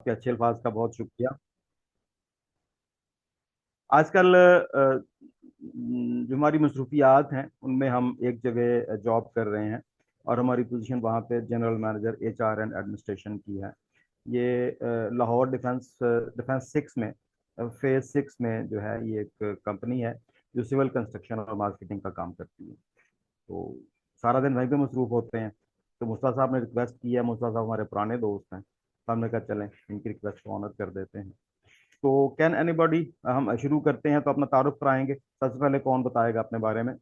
आपके अच्छे अल्फाज का बहुत शुक्रिया। आजकल जो हमारी मसरूफियात हैं उनमें हम एक जगह जॉब कर रहे हैं और हमारी पोजीशन वहाँ पे general manager HR and administration की है। ये लाहौर डिफेंस सिक्स में फेज सिक्स में जो है ये एक कंपनी है जो सिविल कंस्ट्रक्शन और मार्केटिंग का काम करती है। तो सारा दिन वहीं पे मसरूफ होते हैं। तो मुस्ता साहब ने रिक्वेस्ट की है, मुस्ता साहब हमारे पुराने दोस्त हैं, तो हमने कहा चलें इनकी रिक्वेस्ट को ऑनर कर देते हैं। तो कैन एनीबॉडी, हम शुरू करते हैं तो अपना तारुफ कराएंगे। सबसे पहले कौन बताएगा अपने बारे में?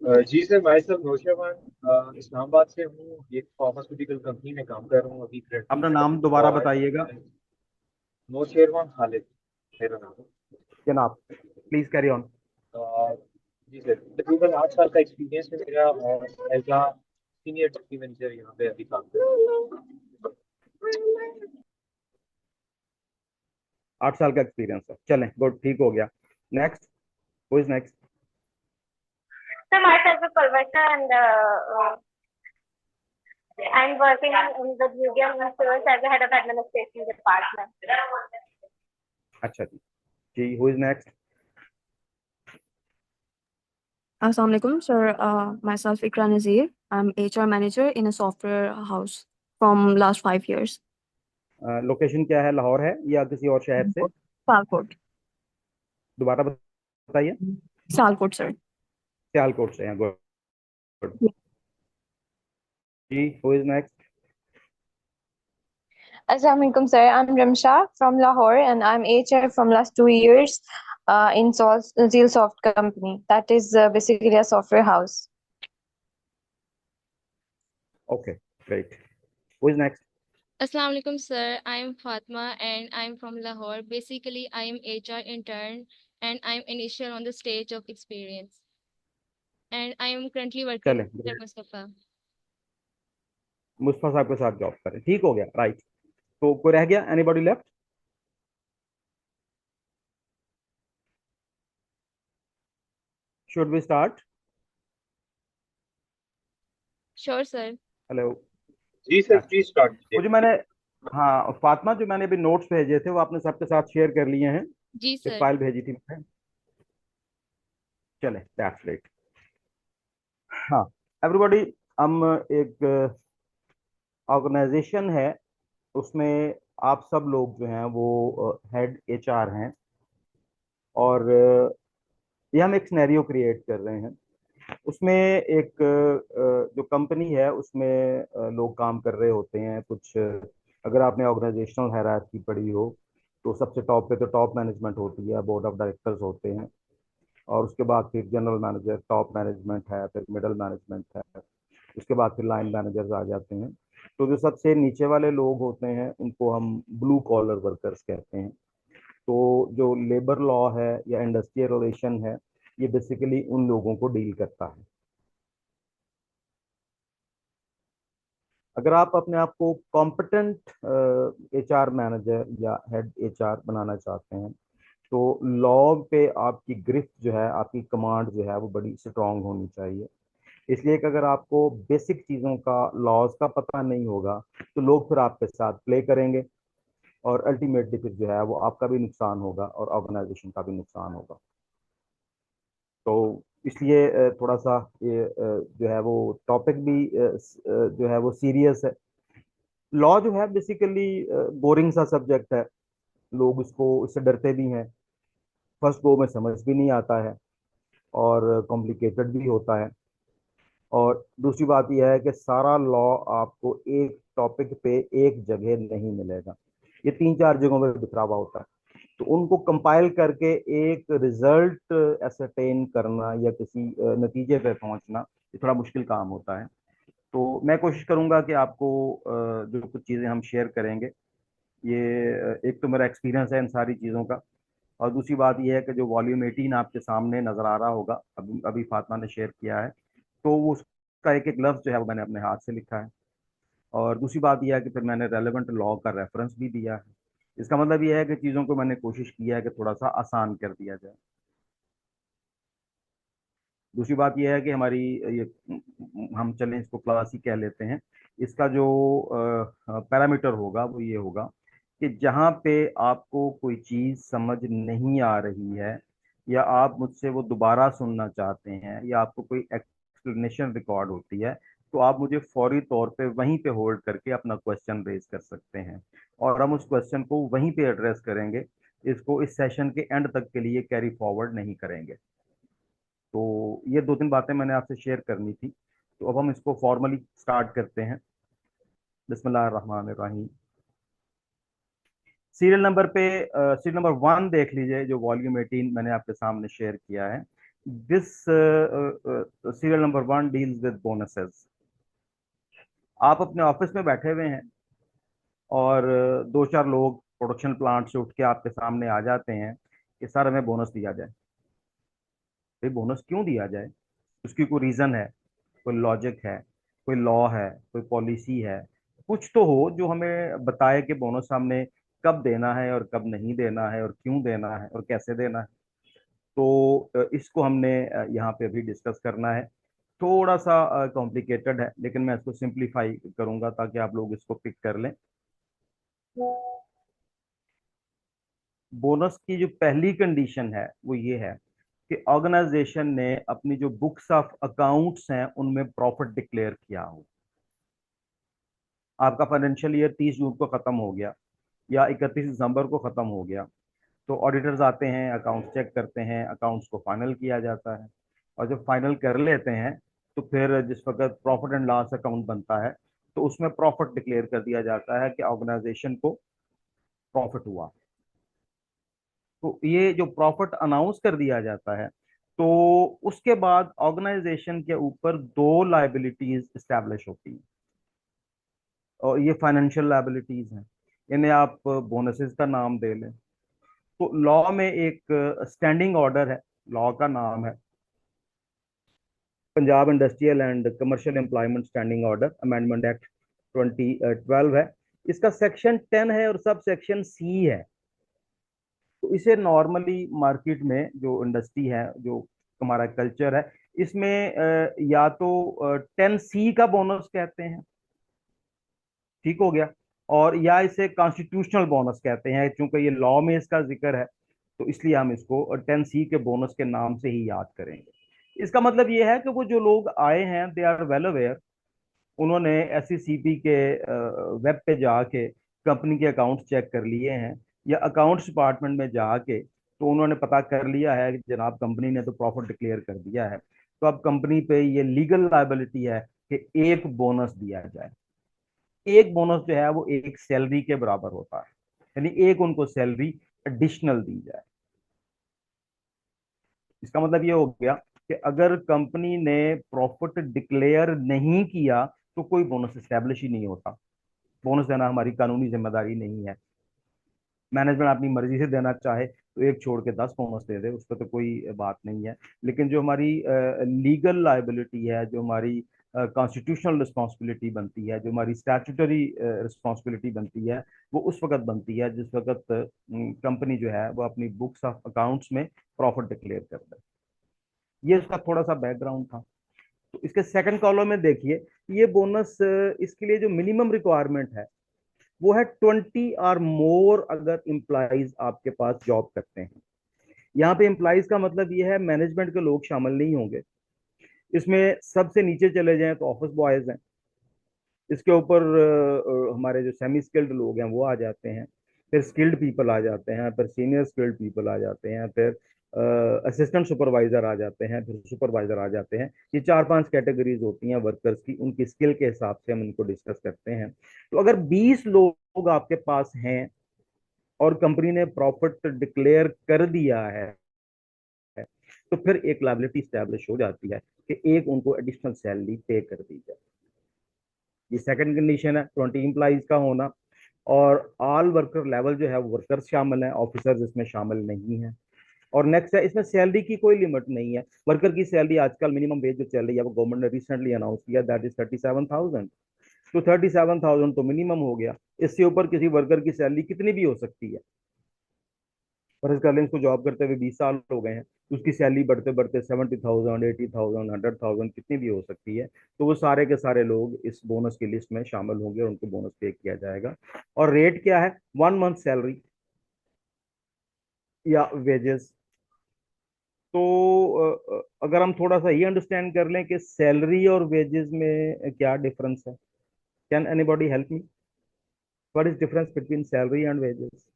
जी सर, मैं सर नौशेवान इस्लामाबाद से हूँ। एक फार्मास्यूटिकल कंपनी में काम कर रहा हूँ अभी करंटली। अपना नाम दोबारा और बताइएगा। नौशेरवान खालिद मेरा नाम है। जनाब, प्लीज कैरी ऑन। जी सर, तकरीबन 8 साल का एक्सपीरियंस है मेरा और as a senior deputy manager यहाँ पे अभी काम कर रहा हूँ। 8 साल का एक्सपीरियंस है, चलें गुड, ठीक हो गया। Next, who is next? So myself is Pulvasha and I'm working in the museum stores as the head of administration department. अच्छा जी, जी who is next? Assalamu alaikum, sir. Myself Ikra Nazir. I'm HR manager in a software house from last 5 years. Location क्या है, लाहौर है या किसी और शहर से? Salford. दोबारा बताइए। Salford, sir. सियालकोट से हैं, गुड। जी who is next? Assalamualaikum sir, I'm Ramsha from Lahore and I'm HR from last 2 years in Zealsoft company. That is basically a software house. Okay, great. Who is next? Assalamu alaikum, sir. I'm Fatma and I'm from Lahore. Basically, I am HR intern and I'm initial on the stage of experience. And I am currently working चलें, with Mustafa. Mustafa साहब के साथ job करें, ठीक हो गया, right. तो कोई रह गया? Anybody left? Should we start? Sure, sir. Hello. जी सर, अच्छा, प्लीज स्टार्ट वो जो कीजिए। मैंने, हाँ फातिमा, जो मैंने अभी नोट्स भेजे थे वो आपने सबके साथ शेयर कर लिए हैं? Ji, एक sir. फाइल भेजी थी मैंने। चले, दैट्स राइट। हाँ एवरीबॉडी, हम एक ऑर्गेनाइजेशन है, उसमें आप सब लोग जो हैं वो हेड एचआर हैं। और ये हम एक सिनेरियो क्रिएट कर रहे हैं। उसमें एक जो कंपनी है उसमें लोग काम कर रहे होते हैं कुछ। अगर आपने ऑर्गेनाइजेशनल हायरार्की पढ़ी हो तो सबसे टॉप पे तो टॉप मैनेजमेंट होती है, बोर्ड ऑफ डायरेक्टर्स होते हैं, और उसके बाद फिर जनरल मैनेजर, टॉप मैनेजमेंट है, फिर मिडल मैनेजमेंट है, उसके बाद फिर लाइन मैनेजर्स आ जाते हैं। तो जो सबसे नीचे वाले लोग होते हैं उनको हम ब्लू कॉलर वर्कर्स कहते हैं। तो जो लेबर लॉ है या इंडस्ट्रियल रिलेशन है, ये बेसिकली उन लोगों को डील करता है। अगर आप अपने आप को कॉम्पिटेंट एचआर मैनेजर या हेड एचआर बनाना चाहते हैं तो लॉ पे आपकी ग्रिफ्ट जो है, आपकी कमांड जो है वो बड़ी स्ट्रांग होनी चाहिए। इसलिए कि अगर आपको बेसिक चीज़ों का, लॉज का पता नहीं होगा तो लोग फिर आपके साथ प्ले करेंगे और अल्टीमेटली फिर जो है वो आपका भी नुकसान होगा और ऑर्गेनाइजेशन का भी नुकसान होगा। तो इसलिए थोड़ा सा ये जो है वो टॉपिक भी जो है वो सीरियस है। लॉ जो है बेसिकली बोरिंग सा सब्जेक्ट है, लोग इसको, इससे डरते भी हैं, फर्स्ट गो में समझ भी नहीं आता है और कॉम्प्लिकेटेड भी होता है। और दूसरी बात यह है कि सारा लॉ आपको एक टॉपिक पे एक जगह नहीं मिलेगा, ये तीन चार जगहों पे बिखरा हुआ होता है। तो उनको कंपाइल करके एक रिजल्ट एसरटेन करना या किसी नतीजे पे पहुंचना, ये थोड़ा मुश्किल काम होता है। तो मैं कोशिश करूंगा कि आपको जो कुछ चीज़ें हम शेयर करेंगे, ये एक तो मेरा एक्सपीरियंस है इन सारी चीज़ों का, और दूसरी बात यह है कि जो वॉल्यूम 18 आपके सामने नज़र आ रहा होगा, अभी अभी फातिमा ने शेयर किया है, तो वो उसका एक एक लफ्ज़ जो है वो मैंने अपने हाथ से लिखा है। और दूसरी बात यह है कि फिर मैंने रेलेवेंट लॉ का रेफरेंस भी दिया है। इसका मतलब यह है कि चीज़ों को मैंने कोशिश किया है कि थोड़ा सा आसान कर दिया जाए। दूसरी बात यह है कि हमारी ये हम चलें इसको क्लास ही कह लेते हैं, इसका जो पैरामीटर होगा वो ये होगा कि जहाँ पे आपको कोई चीज़ समझ नहीं आ रही है या आप मुझसे वो दोबारा सुनना चाहते हैं या आपको कोई एक्सप्लेनेशन रिकॉर्ड होती है, तो आप मुझे फौरी तौर पे वहीं पे होल्ड करके अपना क्वेश्चन रेज कर सकते हैं और हम उस क्वेश्चन को वहीं पे एड्रेस करेंगे। इसको इस सेशन के एंड तक के लिए कैरी फॉरवर्ड नहीं करेंगे। तो ये दो तीन बातें मैंने आपसे शेयर करनी थी। तो अब हम इसको फॉर्मली स्टार्ट करते हैं। बिस्मिल्लाहिर्रहमानिर्रहीम। सीरियल नंबर 1 देख लीजिए, जो वॉल्यूम 18 मैंने आपके सामने शेयर किया है। This serial number 1 deals with bonuses. आप अपने ऑफिस में बैठे हुए हैं और दो चार लोग प्रोडक्शन प्लांट से उठ के आपके सामने आ जाते हैं कि सर हमें बोनस दिया जाए। भाई बोनस क्यों दिया जाए? उसकी कोई रीजन है, कोई लॉजिक है, कोई लॉ है, कोई पॉलिसी है, कुछ तो हो जो हमें बताए कि बोनस हमने कब देना है और कब नहीं देना है और क्यों देना है और कैसे देना है। तो इसको हमने यहाँ पे अभी डिस्कस करना है। थोड़ा सा कॉम्प्लिकेटेड है लेकिन मैं इसको सिंप्लीफाई करूंगा ताकि आप लोग इसको पिक कर लें। बोनस की जो पहली कंडीशन है वो ये है कि ऑर्गेनाइजेशन ने अपनी जो बुक्स ऑफ अकाउंट्स हैं उनमें प्रॉफिट डिक्लेयर किया हो। आपका फाइनेंशियल ईयर 30 जून को खत्म हो गया या 31 दिसंबर को खत्म हो गया, तो ऑडिटर्स आते हैं, अकाउंट्स चेक करते हैं, अकाउंट्स को फाइनल किया जाता है और जब फाइनल कर लेते हैं तो फिर जिस वक्त प्रॉफिट एंड लॉस अकाउंट बनता है तो उसमें प्रॉफिट डिक्लेयर कर दिया जाता है कि ऑर्गेनाइजेशन को प्रॉफिट हुआ। तो ये जो प्रॉफिट अनाउंस कर दिया जाता है तो उसके बाद ऑर्गेनाइजेशन के ऊपर दो लाइबिलिटीज स्टैब्लिश होती हैं और ये फाइनेंशियल लाइबिलिटीज हैं। इन्हें आप बोनसेस का नाम दे लें। तो लॉ में एक स्टैंडिंग ऑर्डर है, लॉ का नाम है Punjab industrial and commercial employment standing order amendment act 2012 है। इसका सेक्शन 10 है और सब सेक्शन सी है। तो इसे नॉर्मली मार्केट में जो इंडस्ट्री है, जो हमारा कल्चर है, इसमें या तो 10C का बोनस कहते हैं, ठीक हो गया, और या इसे कॉन्स्टिट्यूशनल बोनस कहते हैं। चूंकि ये लॉ में इसका जिक्र है तो इसलिए हम इसको 10C के बोनस के नाम से ही याद करेंगे। इसका मतलब ये है कि वो जो लोग आए हैं दे आर वेल अवेयर, उन्होंने SECP के वेब पे जाके कंपनी के अकाउंट्स चेक कर लिए हैं या अकाउंट्स डिपार्टमेंट में जाके तो उन्होंने पता कर लिया है कि जनाब कंपनी ने तो प्रॉफिट डिक्लेयर कर दिया है, तो अब कंपनी पे ये लीगल लायबिलिटी है कि एक बोनस दिया जाए। एक बोनस जो है वो एक सैलरी के बराबर होता है, यानी एक उनको सैलरी एडिशनल दी जाए। इसका मतलब ये हो गया कि अगर कंपनी ने प्रॉफिट डिक्लेयर नहीं किया तो कोई बोनस एस्टेब्लिश ही नहीं होता। बोनस देना हमारी कानूनी जिम्मेदारी नहीं है। मैनेजमेंट अपनी मर्जी से देना चाहे तो एक छोड़ के 10 बोनस दे दे, उस पर तो कोई बात नहीं है। लेकिन जो हमारी लीगल लाइबिलिटी है, जो हमारी कॉन्स्टिट्यूशनल रिस्पॉन्सिबिलिटी बनती है, जो हमारी स्टैट्यूटरी रिस्पॉन्सिबिलिटी बनती है, वो उस वक्त बनती है जिस वक्त कंपनी जो है वो अपनी बुक्स ऑफ अकाउंट्स में प्रॉफिट डिक्लेयर कर दे। ये उसका थोड़ा सा बैकग्राउंड था। तो इसके सेकंड कॉलम में देखिए, ये बोनस इसके लिए जो मिनिमम रिक्वायरमेंट है वो है 20 और मोर अगर एम्प्लॉइज आपके पास जॉब करते हैं। यहाँ पे एम्प्लॉइज का मतलब ये है मैनेजमेंट के लोग शामिल नहीं होंगे इसमें। सबसे नीचे चले जाएं तो ऑफिस बॉयज हैं, इसके ऊपर हमारे जो सेमी स्किल्ड लोग हैं वो आ जाते हैं, फिर स्किल्ड पीपल आ जाते हैं, फिर सीनियर स्किल्ड पीपल आ जाते हैं, फिर असिस्टेंट सुपरवाइजर आ जाते हैं, फिर सुपरवाइजर आ जाते हैं। ये 4-5 कैटेगरीज होती हैं वर्कर्स की, उनकी स्किल के हिसाब से हम इनको डिस्कस करते हैं। तो अगर 20 लोग आपके पास हैं और कंपनी ने प्रॉफिट डिक्लेयर कर दिया है तो फिर एक लायबिलिटी स्टैब्लिश हो जाती है कि एक उनको एडिशनल सैलरी पे कर दी जाए। ये सेकंड कंडीशन है 20 एम्प्लॉइज का होना। और ऑल वर्कर लेवल जो है वर्कर्स शामिल हैं, ऑफिसर्स इसमें शामिल नहीं है। और नेक्स्ट है, इसमें सैलरी की कोई लिमिट नहीं है। वर्कर की सैलरी आजकल मिनिमम वेज जो चल रही है वो गवर्नमेंट ने रिसेंटली अनाउंस किया, दैट इज 37,000। तो 37,000 तो मिनिमम हो गया। इससे ऊपर किसी वर्कर की सैलरी कितनी भी हो सकती है। फर्ज कर लें इसको जॉब करते हुए 20 साल हो गए हैं, तो उसकी सैलरी बढ़ते बढ़ते 70,000, 80,000, 100,000 कितनी भी हो सकती है। तो वो सारे के सारे लोग इस बोनस की लिस्ट में शामिल होंगे और उनको बोनस पे किया जाएगा। और रेट क्या है? 1 मंथ सैलरी या वेजेस। तो अगर हम थोड़ा सा ये अंडरस्टैंड कर लें कि सैलरी और वेजेस में क्या डिफरेंस है, can anybody help me? What is difference between salary and wages?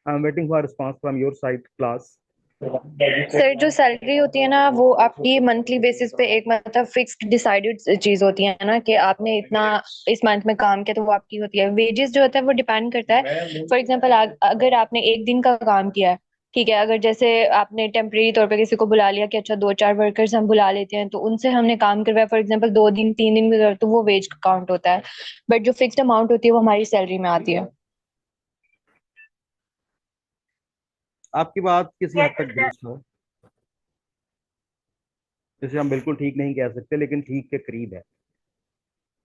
I am waiting for response from your side class. Sir जो सैलरी होती है ना वो आपकी मंथली बेसिस पे एक मतलब फिक्स्ड डिसाइडेड चीज होती है ना कि आपने इतना इस मंथ में काम किया तो वो आपकी होती है। वेजेस जो होता है वो डिपेंड करता है। फॉर एग्जांपल अगर आपने एक दिन का काम किया है, ठीक है, अगर जैसे आपने टेम्परेरी तौर पे किसी को बुला लिया कि अच्छा 2-4 वर्कर्स हम बुला लेते हैं तो उनसे हमने काम करवाया फॉर एग्जांपल 2 दिन 3 दिन भी तो वो वेज काउंट होता है। बट जो फिक्स्ड अमाउंट होती है वो हमारी सैलरी में आती है। आपकी बात किसी हद Yes, तक दुरुस्त है, जैसे हम बिल्कुल ठीक नहीं कह सकते लेकिन ठीक के करीब है।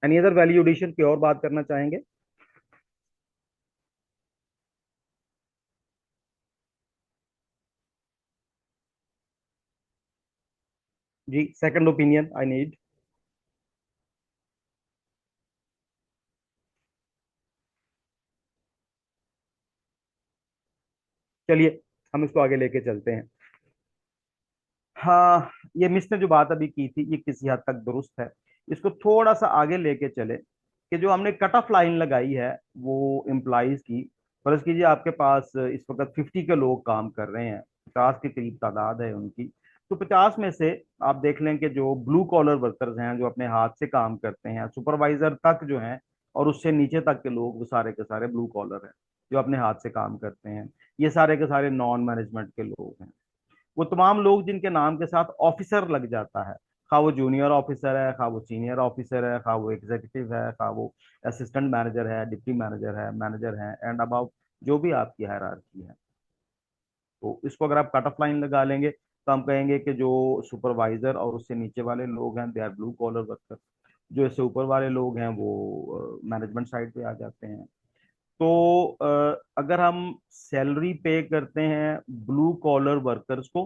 एनी अदर वैल्यू एडिशन की और बात करना चाहेंगे? जी, सेकंड ओपिनियन आई नीड। चलिए हम इसको आगे लेके चलते हैं। हाँ, ये मिस ने जो बात अभी की थी ये किसी हद तक दुरुस्त है। इसको थोड़ा सा आगे लेके चले कि जो हमने कट ऑफ लाइन लगाई है वो एम्प्लॉइज की। फर्ज कीजिए आपके पास इस वक्त 50 के लोग काम कर रहे हैं, 50 के करीब तादाद है उनकी। तो 50 में से आप देख लें कि जो ब्लू कॉलर वर्कर्स हैं, जो अपने हाथ से काम करते हैं, सुपरवाइजर तक जो हैं और उससे नीचे तक के लोग, वो सारे के सारे ब्लू कॉलर हैं जो अपने हाथ से काम करते हैं। ये सारे के सारे नॉन मैनेजमेंट के लोग हैं। वो तमाम लोग जिनके नाम के साथ ऑफिसर लग जाता है, खा वो जूनियर ऑफिसर है, खा वो सीनियर ऑफिसर है, खा वो एग्जीक्यूटिव है, खा वो असिस्टेंट मैनेजर है, डिप्टी मैनेजर है एंड अबाउ जो भी आपकी हायरार्की है। तो इसको अगर आप कट ऑफ लाइन लगा लेंगे तो हम कहेंगे कि जो सुपरवाइजर और उससे नीचे वाले लोग हैं they are blue collar worker, जो इससे ऊपर वाले लोग हैं वो मैनेजमेंट साइड पे आ जाते हैं। तो अगर हम सैलरी पे करते हैं ब्लू कॉलर वर्कर्स को,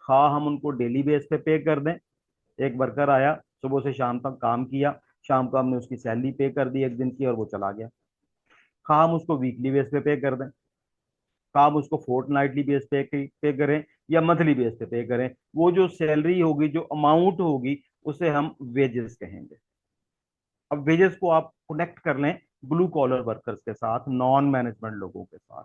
हाँ हम उनको डेली बेस पे पे कर दें। एक वर्कर आया, सुबह से शाम तक काम किया, शाम को हमने उसकी सैलरी पे कर दी एक दिन की और वो चला गया। हाँ हम उसको वीकली बेस पे कर दें, हाँ हम उसको फोर्टनाइटली बेस पे करें या मंथली बेस पे करें। वो जो सैलरी होगी, जो अमाउंट होगी, उसे हम वेजेस कहेंगे। अब वेजेस को आप कनेक्ट कर लें ब्लू कॉलर वर्कर्स के साथ, नॉन मैनेजमेंट लोगों के साथ।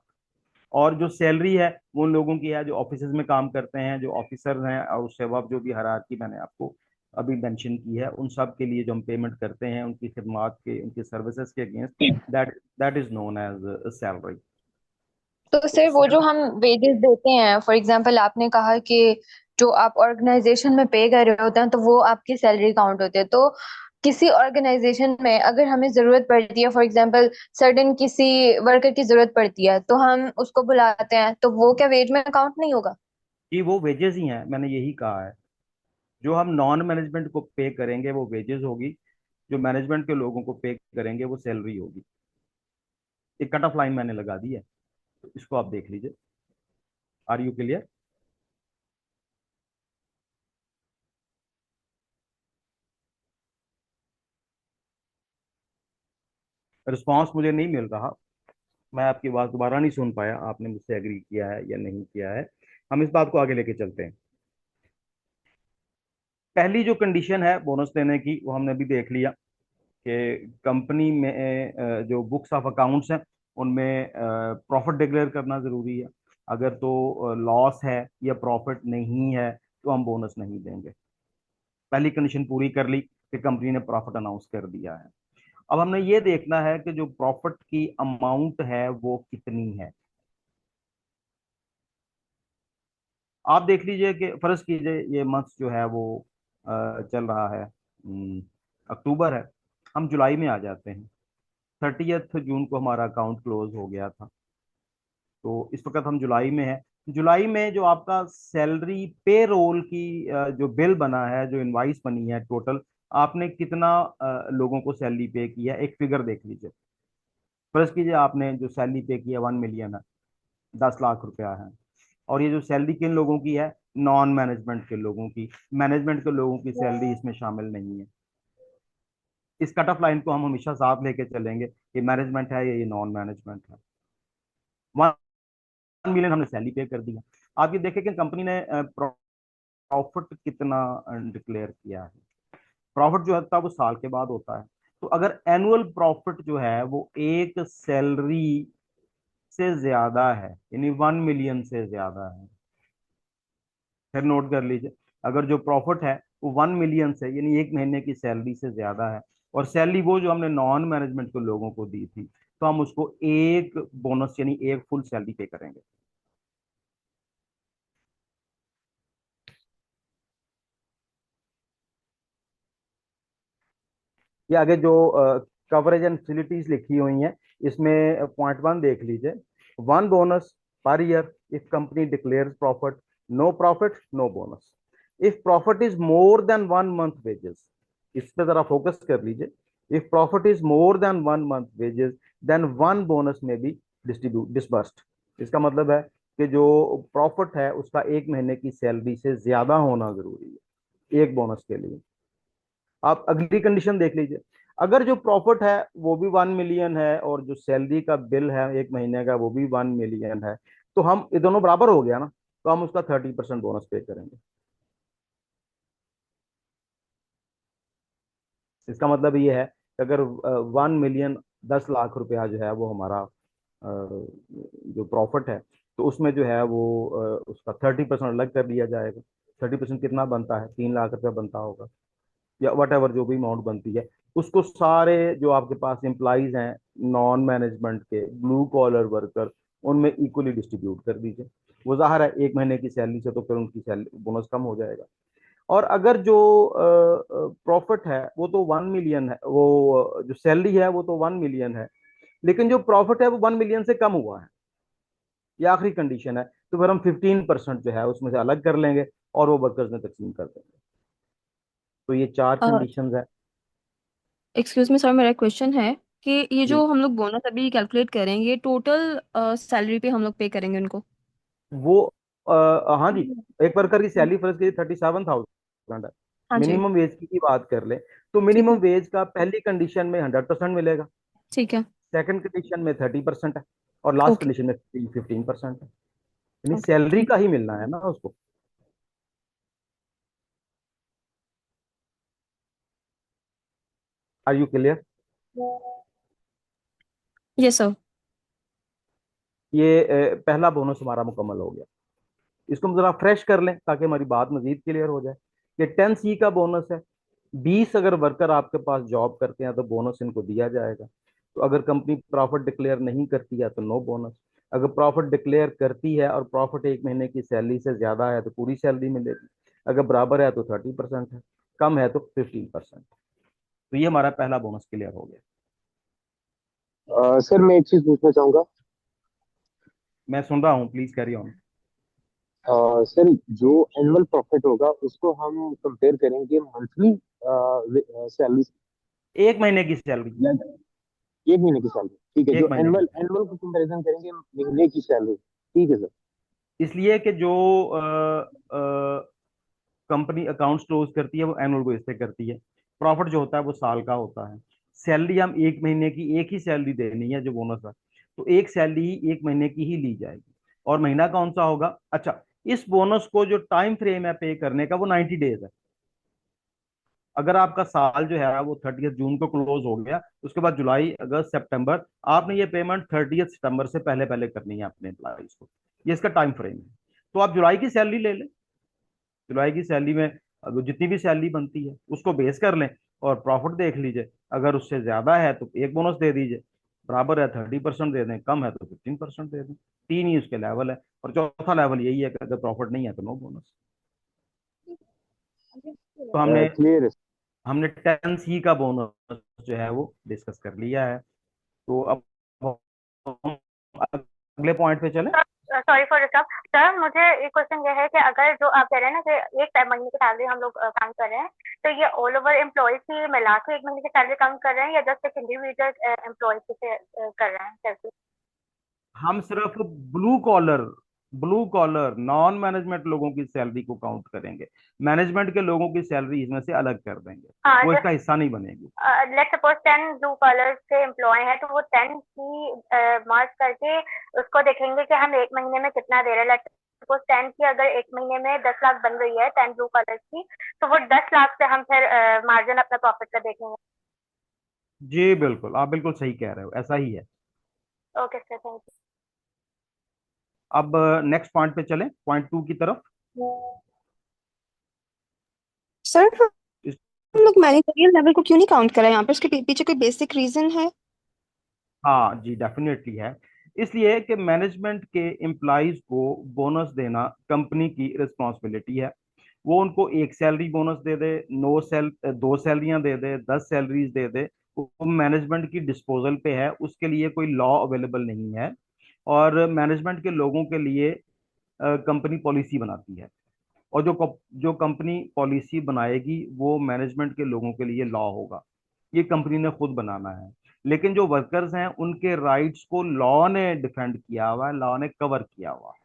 और जो सैलरी है वो उन लोगों की है जो ऑफिस में काम करते हैं, जो ऑफिसर हैं, और उससे अब जो भी हायरार्की मैंने आपको अभी मेंशन की है, उन सब के लिए जो हम पेमेंट करते हैं उनकी खिदमात के, उनकी सर्विसेज के against, that that is known as salary. तो तो सर वो जो हम वेजेस देते हैं फॉर एग्जांपल आपने कहा कि जो आप ऑर्गेनाइजेशन में पे कर रहे होते हैं तो वो आपकी सैलरी काउंट होती है। तो किसी ऑर्गेनाइजेशन में अगर हमें जरूरत पड़ती है फॉर एग्जांपल सर्टेन किसी वर्कर की जरूरत पड़ती है तो हम उसको बुलाते हैं तो वो क्या वेज में काउंट नहीं होगा? जी वो वेजेस ही हैं, मैंने यही कहा है। जो हम नॉन मैनेजमेंट को पे करेंगे वो वेजेस होगी, जो मैनेजमेंट के लोगों को पे करेंगे वो सैलरी होगी। एक कट ऑफ लाइन मैंने लगा दी है, तो इसको आप देख लीजिए। Are you clear? रिस्पॉन्स मुझे नहीं मिल रहा, मैं आपकी बात दोबारा नहीं सुन पाया, आपने मुझसे एग्री किया है या नहीं किया है। हम इस बात को आगे लेके चलते हैं। पहली जो कंडीशन है बोनस देने की वो हमने अभी देख लिया कि कंपनी में जो बुक्स ऑफ अकाउंट्स हैं उनमें प्रॉफिट डिक्लेयर करना जरूरी है। अगर तो लॉस है या प्रॉफिट नहीं है तो हम बोनस नहीं देंगे। पहली कंडीशन पूरी कर ली कि कंपनी ने प्रॉफिट अनाउंस कर दिया है। अब हमने ये देखना है कि जो प्रॉफिट की अमाउंट है वो कितनी है। आप देख लीजिए कि फर्ज कीजिए ये मंथ जो है वो चल रहा है, अक्टूबर है, हम जुलाई में आ जाते हैं। 30 जून को हमारा अकाउंट क्लोज हो गया था, तो इस वक्त हम जुलाई में है। जुलाई में जो आपका सैलरी पे रोल की जो बिल बना है, जो इनवाइस बनी है टोटल, आपने कितना लोगों को सैलरी पे किया, एक फिगर देख लीजिए। फर्ज कीजिए आपने जो सैलरी पे किया 1 मिलियन है, 10 लाख रुपया है, और ये जो सैलरी किन लोगों की है, नॉन मैनेजमेंट के लोगों की। मैनेजमेंट के लोगों की सैलरी इसमें शामिल नहीं है। इस कट ऑफ लाइन को हम हमेशा साथ लेके चलेंगे, ये मैनेजमेंट है या ये नॉन मैनेजमेंट है। 1 मिलियन हमने सैलरी पे कर दिया। आप ये देखें कि कंपनी ने प्रॉफिट कितना डिक्लेयर किया है। प्रॉफिट जो होता है वो साल के बाद होता है। तो अगर एनुअल प्रॉफिट जो है वो एक सैलरी से ज्यादा है, यानी 1 मिलियन से ज्यादा है, फिर नोट कर लीजिए, अगर जो प्रॉफिट है वो 1 मिलियन से यानी एक महीने की सैलरी से ज्यादा है, और सैलरी वो जो हमने नॉन मैनेजमेंट के लोगों को दी थी, तो हम उसको एक बोनस यानी एक फुल सैलरी पे करेंगे। ये आगे जो कवरेज एंड फैसिलिटीज लिखी हुई हैं, इसमें पॉइंट 1 देख लीजिए। 1 bonus per year if company declares profit, no profit no bonus. If profit is more than 1 month wages, इस पे जरा फोकस कर लीजिए। If profit is more than 1 month wages, then 1 bonus में बी डिस्ट्रीब्यूट डिसबर्स्ड। इसका मतलब है कि जो प्रॉफिट है उसका एक महीने की सैलरी से ज्यादा होना जरूरी है एक बोनस के लिए। आप अगली कंडीशन देख लीजिए। अगर जो प्रॉफिट है वो भी 1 मिलियन है और जो सैलरी का बिल है एक महीने का वो भी 1 मिलियन है, तो हम ये दोनों बराबर हो गया ना, तो हम उसका 30% बोनस पे करेंगे। इसका मतलब ये है कि अगर 1 मिलियन 10 लाख रुपया जो है वो हमारा जो प्रॉफिट है, तो उसमें जो है वो उसका 30% अलग कर लिया जाएगा। 30% कितना बनता है, 3 लाख रुपया बनता होगा, या वट एवर जो भी अमाउंट बनती है, उसको सारे जो आपके पास एम्प्लॉइज हैं नॉन मैनेजमेंट के, ब्लू कॉलर वर्कर, उनमें इक्वली डिस्ट्रीब्यूट कर दीजिए। वो जाहिर है एक महीने की सैलरी से तो फिर उनकी सैलरी बोनस कम हो जाएगा। और अगर जो प्रॉफिट है वो तो 1 मिलियन है, वो जो सैलरी है वो तो 1 मिलियन है, लेकिन जो प्रॉफिट है वो 1 मिलियन से कम हुआ है, ये आखिरी कंडीशन है, तो फिर हम 15% जो है उसमें से अलग कर लेंगे और वो वर्कर्स में तकसीम कर देंगे। तो ये 4 कंडीशंस है। एक्सक्यूज मी सर, मेरा क्वेश्चन है कि ये जी, जो हम लोग बोनस अभी कैलकुलेट करेंगे, टोटल सैलरी पे हम लोग पे करेंगे उनको? वो हाँ जी, एक वर्कर की सैलरी फर्ज की 37,000 है, हाँ जी। मिनिमम वेज की बात कर ले, तो ठीक मिनिमम है। वेज का पहली कंडीशन में 100% मिलेगा, ठीक है। सेकंड कंडीशन में 30% है, और लास्ट ओके। कंडीशन में 15% है। यानी ओके, सैलरी थैंक का ही मिलना है ना उसको। Are you clear? You. Yes sir. ये पहला बोनस हमारा मुकम्मल हो गया। इसको हम जरा फ्रेश कर लें ताकि हमारी बात मजीद क्लियर हो जाए। ये 10C का बोनस है। 20 अगर वर्कर आपके पास जॉब करते हैं तो बोनस इनको दिया जाएगा। तो अगर कंपनी प्रॉफिट डिक्लेयर नहीं करती है तो नो बोनस। अगर प्रॉफिट डिक्लेयर करती है और प्रॉफिट एक महीने की सैलरी से ज्यादा है तो पूरी सैलरी मिलेगी। अगर बराबर है तो 30% है, कम है तो 15%। तो ये हमारा पहला बोनस क्लियर हो गया। सर मैं एक चीज पूछना चाहूंगा। मैं सुन रहा हूँ, प्लीज कैरी ऑन। सर जो एनुअल प्रॉफिट होगा उसको हम कंपेयर करेंगे मंथली सैलरी एक महीने की सैलरी। या एक महीने की सैलरी? ठीक है, एक जो महीने की एनुअल सैलरी एनुअल को कंपैरिजन करेंगे महीने की सैलरी। ठीक है सर। इसलिए कि जो कंपनी अकाउंट्स क्लोज करती है वो एनुअल बेस पे करती है। प्रॉफिट जो होता है वो साल का होता है। सैलरी हम एक महीने की एक ही सैलरी देनी है जो बोनस है, तो एक सैलरी ही एक महीने की ही ली जाएगी। और महीना कौन सा होगा? अच्छा, इस बोनस को जो टाइम फ्रेम है पे करने का वो 90 डेज है। अगर आपका साल जो है वो 30 जून को क्लोज हो गया, उसके बाद जुलाई अगस्त सितंबर, आपने ये पेमेंट 30 सितंबर से पहले पहले करनी है अपने एम्प्लॉइज को। ये इसका टाइम फ्रेम है। तो आप जुलाई की सैलरी ले लें, जुलाई की सैलरी में अब जितनी भी सैलरी बनती है उसको बेस कर लें और प्रॉफिट देख लीजिए। अगर उससे ज्यादा है तो एक बोनस दे दीजिए, बराबर है 30% दे दें, कम है तो 15% दे दें। तीन ही उसके लेवल है, और चौथा लेवल यही है कि अगर प्रॉफिट नहीं है तो नो बोनस। तो हमने क्लियर है। हमने 10C का बोनस जो है वो डिस्कस कर लिया है। तो अब हम अगले पॉइंट पे चलें। सॉरी फॉर डिस्टर्ब सर, मुझे एक क्वेश्चन ये है कि अगर जो आप कह रहे हैं ना कि एक महीने की सैलरी हम लोग काम कर रहे हैं, तो ये ऑल ओवर एम्प्लॉयज की मिला के एक महीने की सैलरी कम कर रहे हैं या जस्ट एक इंडिविजुअल एम्प्लॉय से कर रहे हैं कैसे? हम सिर्फ ब्लू कॉलर नॉन मैनेजमेंट लोगों की सैलरी को काउंट करेंगे। मैनेजमेंट के लोगों की सैलरी इसमें से अलग कर देंगे, हाँ, वो जस्ट इसका हिस्सा नहीं बनेगी। लेट्स सपोज 10 ब्लू कॉलर के एम्प्लॉय हैं, तो वो 10 की मार्क करके उसको देखेंगे कि हम एक महीने में कितना दे रहे हैं। लेट्स सपोज 10 की अगर एक महीने में 10 लाख बन रही है 10 ब्लू कॉलर की, तो वो 10 लाख से हम फिर मार्जिन अपना प्रॉफिट का देखेंगे। जी बिल्कुल, आप बिल्कुल सही कह रहे हो, ऐसा ही है। ओके सर, थैंक अब नेक्स्ट पॉइंट पे चलें, पॉइंट 2 की तरफ। यू। सर हम इस- लोग मैनेजरियल लेवल को क्यों नहीं काउंट करा यहाँ पे? उसके पीछे कोई बेसिक रीजन है? हाँ जी, डेफिनेटली है। इसलिए कि मैनेजमेंट के एम्प्लॉयज को बोनस देना कंपनी की रिस्पॉन्सिबिलिटी है। वो उनको एक सैलरी बोनस दे दे, 2 सैलरियां दे दे, 10 सैलरीज दे दे, वो मैनेजमेंट की डिस्पोजल पे है, उसके लिए कोई लॉ अवेलेबल नहीं है। और मैनेजमेंट के लोगों के लिए कंपनी पॉलिसी बनाती है, और जो कंपनी पॉलिसी बनाएगी वो मैनेजमेंट के लोगों के लिए लॉ होगा। ये कंपनी ने खुद बनाना है। लेकिन जो वर्कर्स हैं उनके राइट्स को लॉ ने डिफेंड किया हुआ है, लॉ ने कवर किया हुआ है।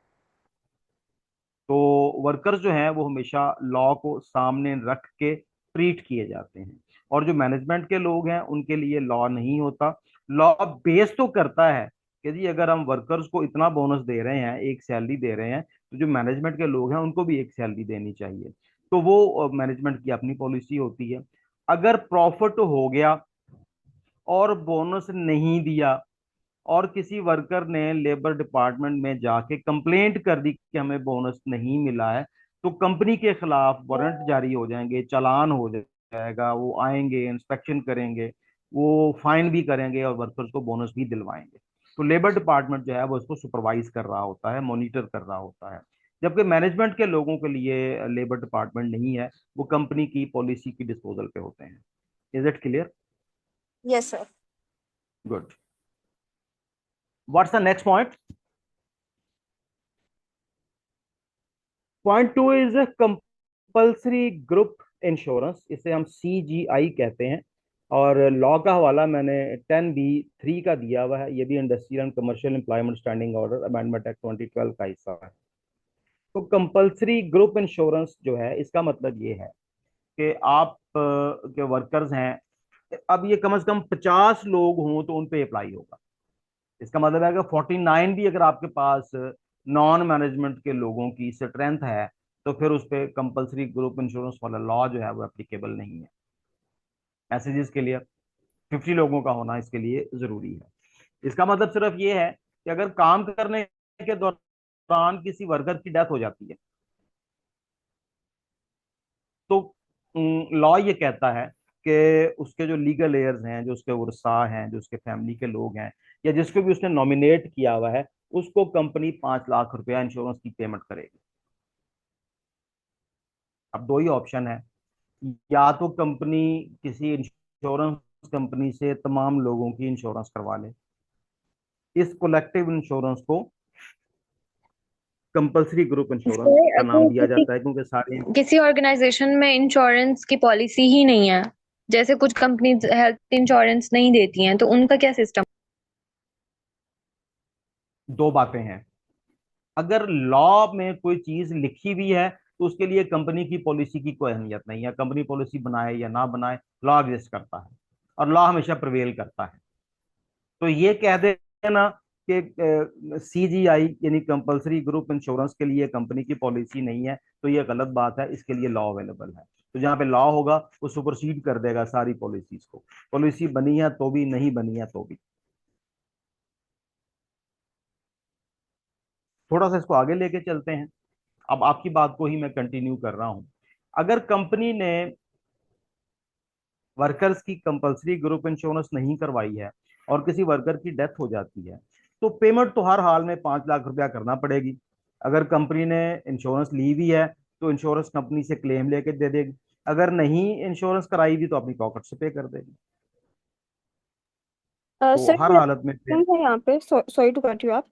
तो वर्कर्स जो हैं वो हमेशा लॉ को सामने रख के ट्रीट किए जाते हैं। और जो मैनेजमेंट के लोग हैं उनके लिए लॉ नहीं होता। लॉ बेस तो करता है कि जी अगर हम वर्कर्स को इतना बोनस दे रहे हैं, एक सैलरी दे रहे हैं, तो जो मैनेजमेंट के लोग हैं उनको भी एक सैलरी देनी चाहिए। तो वो मैनेजमेंट की अपनी पॉलिसी होती है। अगर प्रॉफिट हो गया और बोनस नहीं दिया, और किसी वर्कर ने लेबर डिपार्टमेंट में जाके कंप्लेंट कर दी कि हमें बोनस नहीं मिला है, तो कंपनी के खिलाफ वारंट जारी हो जाएंगे, चालान हो जाएगा, वो आएंगे, इंस्पेक्शन करेंगे, वो फाइन भी करेंगे और वर्कर्स को बोनस भी दिलवाएंगे। तो लेबर डिपार्टमेंट जो है वो इसको सुपरवाइज कर रहा होता है, मॉनिटर कर रहा होता है। जबकि मैनेजमेंट के लोगों के लिए लेबर डिपार्टमेंट नहीं है, वो कंपनी की पॉलिसी की डिस्पोजल पे होते हैं। Is it clear? Yes sir. Good. What's the next point? Point 2 is compulsory group insurance, इसे हम CGI कहते हैं। और लॉ का हवाला मैंने 10B(3) का दिया हुआ है। ये भी industrial and commercial employment standing order amendment act 2012 का हिस्सा है। तो कंपल्सरी ग्रुप इंश्योरेंस जो है, इसका मतलब ये है कि आप के वर्कर्स हैं, अब ये कम से कम 50 लोग हों तो उन पे अप्लाई होगा। इसका मतलब है कि 49 भी अगर आपके पास नॉन मैनेजमेंट के लोगों की स्ट्रेंथ है, तो फिर उस पर कंपलसरी ग्रुप इंश्योरेंस वाला लॉ जो है वो एप्लीकेबल नहीं है। मैसेजेस के लिए 50 लोगों का होना इसके लिए जरूरी है। इसका मतलब सिर्फ ये है कि अगर काम करने के दौरान किसी वर्कर की डेथ हो जाती है, तो लॉ ये कहता है कि उसके जो लीगल एयर्स हैं, जो उसके वर्सा हैं, जो उसके फैमिली के लोग हैं, या जिसको भी उसने नॉमिनेट किया हुआ है, उसको कंपनी 5 लाख रुपया इंश्योरेंस की पेमेंट करेगी। अब दो ही ऑप्शन है, या तो कंपनी किसी इंश्योरेंस कंपनी से तमाम लोगों की इंश्योरेंस करवा ले। इस कोलेक्टिव इंश्योरेंस को कंपल्सरी ग्रुप इंश्योरेंस सर, का नाम अगर दिया जाता है, क्योंकि सारे किसी ऑर्गेनाइजेशन में इंश्योरेंस की पॉलिसी ही नहीं है, जैसे कुछ कंपनीज हेल्थ इंश्योरेंस नहीं देती हैं, तो उनका क्या सिस्टम? दो बातें हैं। अगर लॉ में कोई चीज लिखी हुई है तो उसके लिए कंपनी की पॉलिसी की कोई अहमियत नहीं है। कंपनी पॉलिसी बनाए या ना बनाए, लॉ एग्जिस्ट करता है और लॉ हमेशा प्रिवेल करता है। तो ये कह देना कि CGI यानी कंपलसरी ग्रुप इंश्योरेंस के लिए कंपनी की पॉलिसी नहीं है, तो ये गलत बात है। इसके लिए लॉ अवेलेबल है। तो जहां पे लॉ होगा वो सुपरसीड कर देगा सारी पॉलिसीज को। पॉलिसी बनी है तो भी, नहीं बनी है तो भी। थोड़ा सा इसको आगे लेके चलते हैं। अब आपकी बात को ही मैं कंटिन्यू कर रहा हूं। अगर कंपनी ने वर्कर्स की कंपलसरी ग्रुप इंश्योरेंस नहीं करवाई है और किसी वर्कर की डेथ हो जाती है, तो पेमेंट तो हर हाल में 5 लाख रुपया करना पड़ेगी। अगर कंपनी ने इंश्योरेंस ली हुई है तो इंश्योरेंस कंपनी से क्लेम लेके दे देगी। अगर नहीं इंश्योरेंस कराई हुई तो अपनी पॉकेट से पे कर देगी। तो सर हर मेरा हालत में क्वेश्चन है यहाँ पे, सॉरी टू कट यू आप।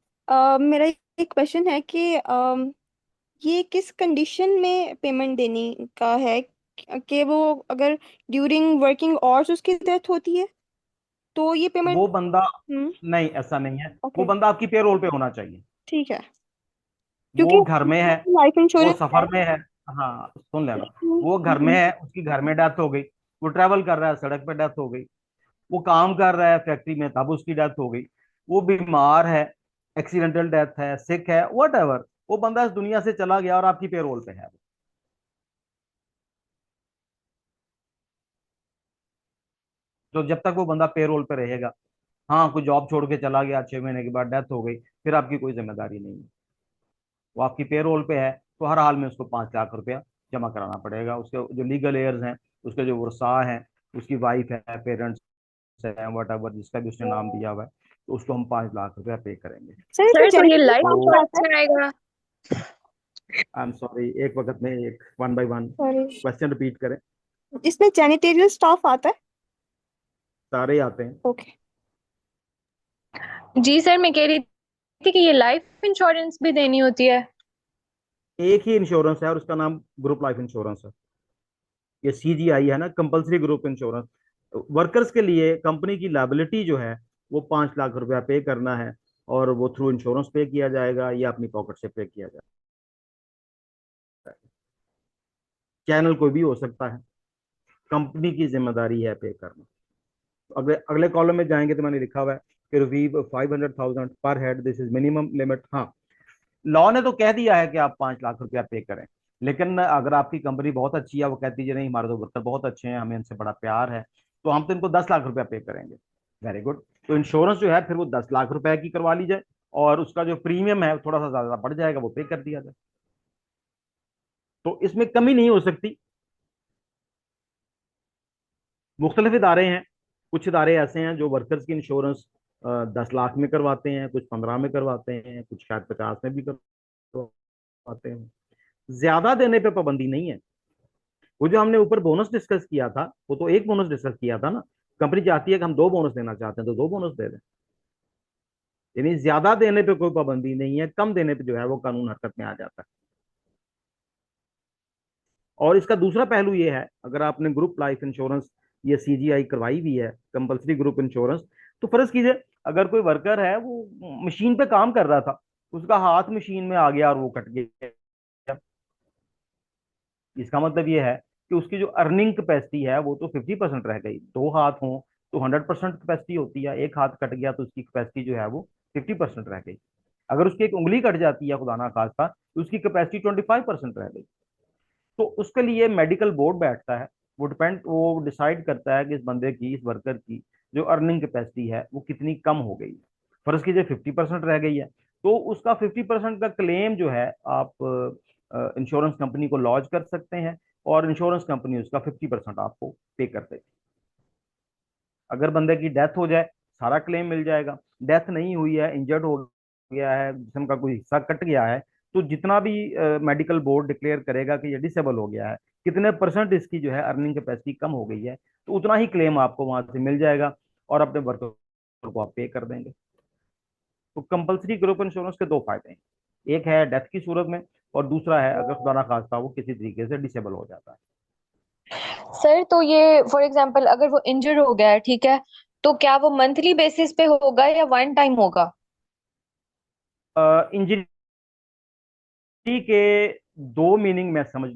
मेरा एक क्वेश्चन है कि ये किस कंडीशन में पेमेंट देने का है कि वो अगर ड्यूरिंग वर्किंग आवर्स उसकी डेथ होती है तो ये पेमेंट। वो बंदा, हम्म। नहीं ऐसा नहीं है, वो ओके। बंदा आपकी पेरोल पे होना चाहिए। ठीक है। क्योंकि वो घर में है, लाइफ वो इंश्योरेंस है। सफर में है, हाँ सुन लेना, वो घर में हम्म। है, उसकी घर में डेथ हो गई, वो ट्रैवल कर रहा है, सड़क पे डेथ हो गई, वो काम कर रहा है फैक्ट्री में, तब उसकी डेथ हो गई, वो बीमार है, एक्सीडेंटल डेथ है, सिक है, वट एवर, वो बंदा इस दुनिया से चला गया और आपकी पेरोल पे है। तो जब तक वो बंदा पेरोल पे रहेगा, हाँ कोई जॉब छोड़ के चला गया, 6 महीने के बाद डेथ हो गई, फिर आपकी कोई जिम्मेदारी नहीं है, वो आपकी पेरोल पे है, तो हर हाल में उसको 5 लाख रुपया जमा कराना पड़ेगा। उसके जो लीगल एयर्स हैं, उसके जो वर्सा हैं, उसकी वाइफ है, पेरेंट्स है, वट एवर जिसका भी उसने नाम दिया हुआ है, तो उसको हम 5 लाख रुपया पे करेंगे। सर इसमें सर तो ये जेनेटिक लाइफ तो इंश्योरेंस आता है। में आएगा? आई एम सॉरी, एक वक्त में एक one by one sorry, question repeat करें। इसमें जैनिटेरियल स्टाफ आता है। सारे आते हैं। ओके। जी सर, मैं कह रही थी कि ये लाइफ इंश्योरेंस भी देनी होती है? एक ही इंश्योरेंस है और उसका नाम ग्रुप लाइफ इंश्योरेंस है। ये CGI है ना, कंपलसरी ग्रुप इंश्योरेंस। वर्कर्स के लिए कंपनी की लायबिलिटी जो है वो 5 लाख रुपया पे करना है, और वो थ्रू इंश्योरेंस पे किया जाएगा या अपनी पॉकेट से पे किया जाएगा। चैनल कोई भी हो सकता है, कंपनी की जिम्मेदारी है पे करना। अगले अगले कॉलम में जाएंगे तो मैंने लिखा हुआ है कि रुपीज 500,000 पर head, this is minimum limit. हाँ, लॉ ने तो कह दिया है कि आप 5 लाख रुपया पे करें, लेकिन अगर आपकी कंपनी बहुत अच्छी है, वो कहती है नहीं हमारे तो वर्कर बहुत अच्छे हैं, हमें इनसे बड़ा प्यार है, तो हम तो इनको 10 लाख रुपया पे करेंगे। वेरी गुड, तो इंश्योरेंस जो है फिर वो 10 लाख रुपए की करवा ली जाए, और उसका जो प्रीमियम है थोड़ा सा ज्यादा बढ़ जाएगा, वो पे कर दिया जाए, तो इसमें कमी नहीं हो सकती। मुख्तलिफ इदारे हैं, कुछ इदारे ऐसे हैं जो वर्कर्स की इंश्योरेंस 10 लाख में करवाते हैं, कुछ 15 में करवाते हैं, कुछ शायद 50 में भी करवाते हैं। ज्यादा देने पे पाबंदी नहीं है। वो जो हमने ऊपर बोनस डिस्कस किया था, वो तो एक बोनस डिस्कस किया था ना, कंपनी चाहती है कि हम 2 बोनस देना चाहते हैं तो 2 बोनस दे दें, यानी ज्यादा देने पे कोई पाबंदी नहीं है, कम देने पे जो है वो कानून हरकत में आ जाता है। और इसका दूसरा पहलू ये है, अगर आपने ग्रुप लाइफ इंश्योरेंस ये CGI करवाई हुई है, कंपलसरी ग्रुप इंश्योरेंस, तो फर्ज कीजिए अगर कोई वर्कर है वो मशीन पे काम कर रहा था, उसका हाथ मशीन में आ गया और वो कट गया, इसका मतलब ये है कि उसकी जो अर्निंग कैपेसिटी है वो तो 50% रह गई। 2 हाथ हों तो 100% कैपेसिटी होती है, एक हाथ कट गया तो उसकी कैपेसिटी जो है वो 50% रह गई। अगर उसकी एक उंगली कट जाती है खुदा ना खास्ता, तो उसकी कैपेसिटी 25% रह गई। तो उसके लिए मेडिकल बोर्ड बैठता है, वो डिसाइड करता है कि इस बंदे की, इस वर्कर की जो अर्निंग कैपेसिटी है वो कितनी कम हो गई। फर्ज कीजिए 50% रह गई है, तो उसका 50% का क्लेम जो है आप इंश्योरेंस कंपनी को लॉन्च कर सकते हैं, और इंश्योरेंस कंपनी उसका 50% आपको पे कर देगी। अगर बंदे की डेथ हो जाए, सारा क्लेम मिल जाएगा। डेथ नहीं हुई है, इंजर्ड हो गया है, जिसम का कोई हिस्सा कट गया है, तो जितना भी मेडिकल बोर्ड डिक्लेयर करेगा कि ये डिसेबल हो गया है, कितने परसेंट इसकी जो है अर्निंग कैपेसिटी कम हो गई है, तो उतना ही क्लेम आपको वहां से मिल जाएगा, और अपने वर्कर को आप पे कर देंगे। तो कंपलसरी ग्रुप इंश्योरेंस के 2 फायदे हैं, एक है डेथ की सूरत में, और दूसरा है अगर खुदा ना खास्ता वो किसी तरीके से डिसेबल हो जाता सर तो ये फॉर एग्जांपल अगर वो इंजर हो गया है, ठीक है, तो क्या वो मंथली बेसिस पे होगा या वन टाइम होगा? है। इंजरी के दो मीनिंग में समझ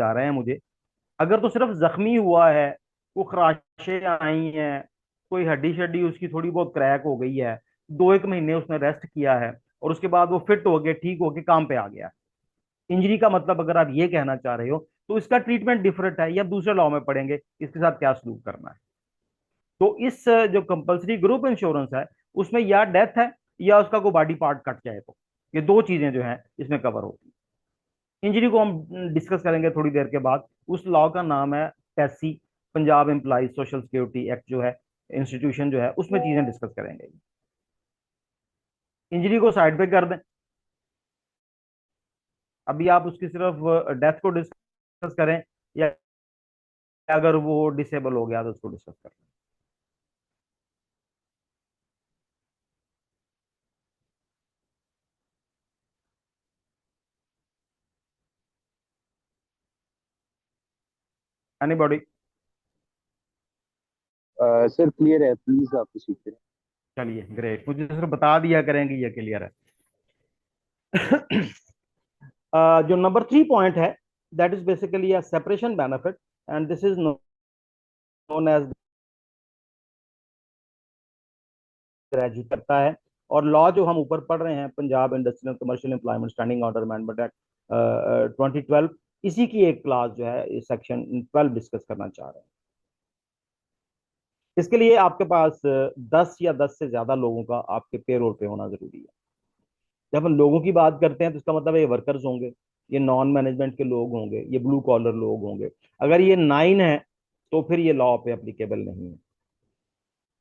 आ रहे हैं मुझे। अगर तो सिर्फ जख्मी हुआ है, वो खराशें आई हैं, कोई हड्डी शड्डी उसकी थोड़ी बहुत क्रैक हो गई है, 2 एक महीने उसने रेस्ट किया है, और उसके बाद वो फिट हो गया, ठीक हो के काम पे आ गया, इंजरी का मतलब अगर आप ये कहना चाह रहे हो, तो इसका ट्रीटमेंट डिफरेंट है, या दूसरे लॉ में पढ़ेंगे इसके साथ क्या सलूक करना है। तो इस जो कंपलसरी ग्रुप इंश्योरेंस है, उसमें या डेथ है या उसका कोई बॉडी पार्ट कट जाए, तो ये दो चीजें जो है इसमें कवर होती है। इंजरी को हम डिस्कस करेंगे थोड़ी देर के बाद। उस लॉ का नाम है पैसी, Punjab employees social security act जो है, इंस्टीट्यूशन जो है, उसमें चीजें डिस्कस करेंगे। इंजरी को साइड पे कर दें, अभी आप उसकी सिर्फ डेथ को डिस्कस करें, या अगर वो डिसेबल हो गया तो उसको डिस्कस करें। एनीबॉडी? सर क्लियर है, प्लीज आप प्रोसीड करें। चलिए ग्रेट, मुझे सिर्फ बता दिया करेंगे ये क्लियर है। जो नंबर 3 पॉइंट है, that is basically a separation benefit, and this is known as graduate करता है। और लॉ जो हम ऊपर पढ़ रहे हैं, Punjab industrial commercial employment standing order amendment act 2012, इसी की एक क्लास जो है सेक्शन 12 डिस्कस करना चाह रहे हैं। इसके लिए आपके पास 10 या 10 से ज्यादा लोगों का आपके पेरोल पे होना जरूरी है। जब हम लोगों की बात करते हैं तो इसका मतलब ये वर्कर्स होंगे, ये नॉन मैनेजमेंट के लोग होंगे, ये ब्लू कॉलर लोग होंगे। अगर ये 9 है तो फिर ये लॉ पे अप्लीकेबल नहीं है,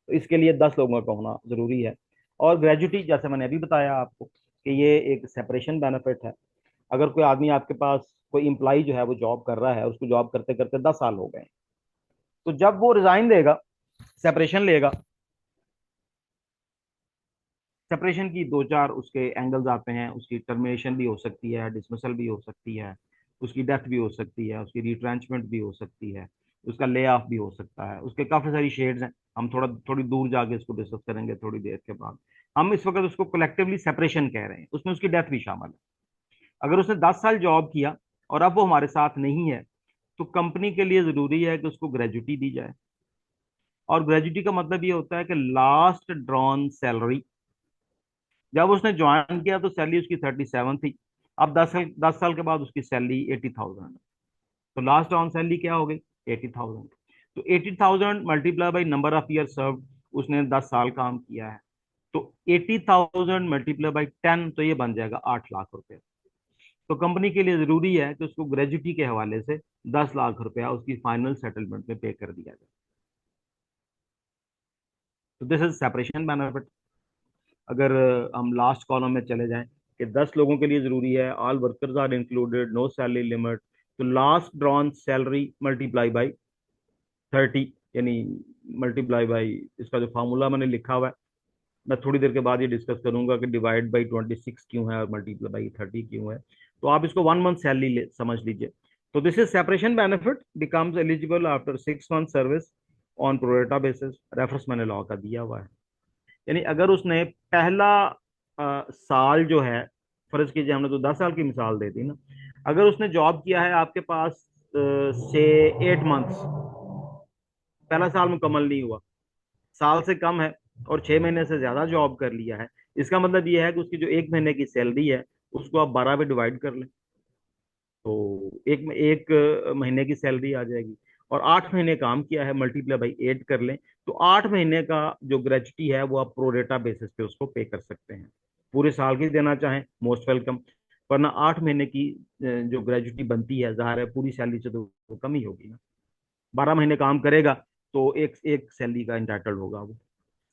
तो इसके लिए 10 लोगों का होना जरूरी है। और ग्रेजुटी, जैसे मैंने अभी बताया आपको, कि ये एक सेपरेशन बेनिफिट है। अगर कोई आदमी आपके पास, कोई इम्प्लाई जो है वो जॉब कर रहा है, उसको जॉब करते करते 10 साल हो गए, तो जब वो रिजाइन देगा, सेपरेशन लेगा, सेपरेशन की दो चार उसके एंगल्स आते हैं। उसकी टर्मिनेशन भी हो सकती है, डिसमिसल भी हो सकती है, उसकी डेथ भी हो सकती है, उसकी रिट्रेंचमेंट भी हो सकती है, उसका ले ऑफ भी हो सकता है। उसके काफी सारी शेड्स हैं, हम थोड़ी दूर जाके इसको डिस्कस करेंगे थोड़ी देर के बाद। हम इस वक्त उसको कलेक्टिवली सेपरेशन कह रहे हैं, उसमें उसकी डेथ भी शामिल है। अगर उसने 10 साल जॉब किया और अब वो हमारे साथ नहीं है, तो कंपनी के लिए जरूरी है कि उसको ग्रेजुटी दी जाए। और ग्रेजुटी का मतलब ये होता है कि लास्ट ड्रॉन सैलरी। जब उसने ज्वाइन किया तो सैलरी उसकी 37 थी, अब 10 साल के बाद उसकी सैलरी 80,000 है। तो लास्ट ऑन सैलरी क्या हो गई? 80,000। तो 80,000 multiply by number of year serve, उसने 10 साल काम किया है, तो 80,000 मल्टीप्लाई बाई 10, तो ये बन जाएगा 8 लाख रुपए। तो कंपनी के लिए जरूरी है कि उसको ग्रेजुटी के हवाले से 10 लाख रुपया उसकी फाइनल सेटलमेंट में पे कर दिया जाए। तो दिस इज सेपरेशन बेनिफिट। अगर हम लास्ट कॉलम में चले जाएं कि 10 लोगों के लिए जरूरी है, all workers are included, no salary limit, तो last drawn salary multiply by 30, यानी मल्टीप्लाई बाई, इसका जो फार्मूला मैंने लिखा हुआ है, मैं थोड़ी देर के बाद ये डिस्कस करूंगा कि डिवाइड बाई 26 क्यों है और मल्टीप्लाई बाई 30 क्यों है। तो आप इसको 1 मंथ सैलरी समझ लीजिए। तो this is separation benefit becomes eligible after 6 month service on pro rata basis. Reference मैंने लॉ का दिया हुआ है। यानी अगर उसने पहला साल जो है, फर्ज कीजिए हमने तो 10 साल की मिसाल दे दी ना, अगर उसने जॉब किया है आपके पास से 8 मंथ्स, पहला साल मुकम्मल नहीं हुआ, साल से कम है, और 6 महीने से ज्यादा जॉब कर लिया है, इसका मतलब ये है कि उसकी जो 1 महीने की सैलरी है उसको आप 12 पे डिवाइड कर लें, तो एक महीने की सैलरी आ जाएगी। और 8 महीने काम किया है, मल्टीप्लाई बाई 8 कर लें, तो 8 महीने का जो ग्रेजुटी है वो आप प्रोरेटा बेसिस पे उसको पे कर सकते हैं। पूरे साल की देना चाहें, मोस्ट वेलकम, वरना 8 महीने की जो ग्रेजुटी बनती है, जाहिर है पूरी सैलरी से तो वो कम ही होगी ना। 12 महीने काम करेगा तो एक एक सैलरी का इंटाइटल्ड होगा वो।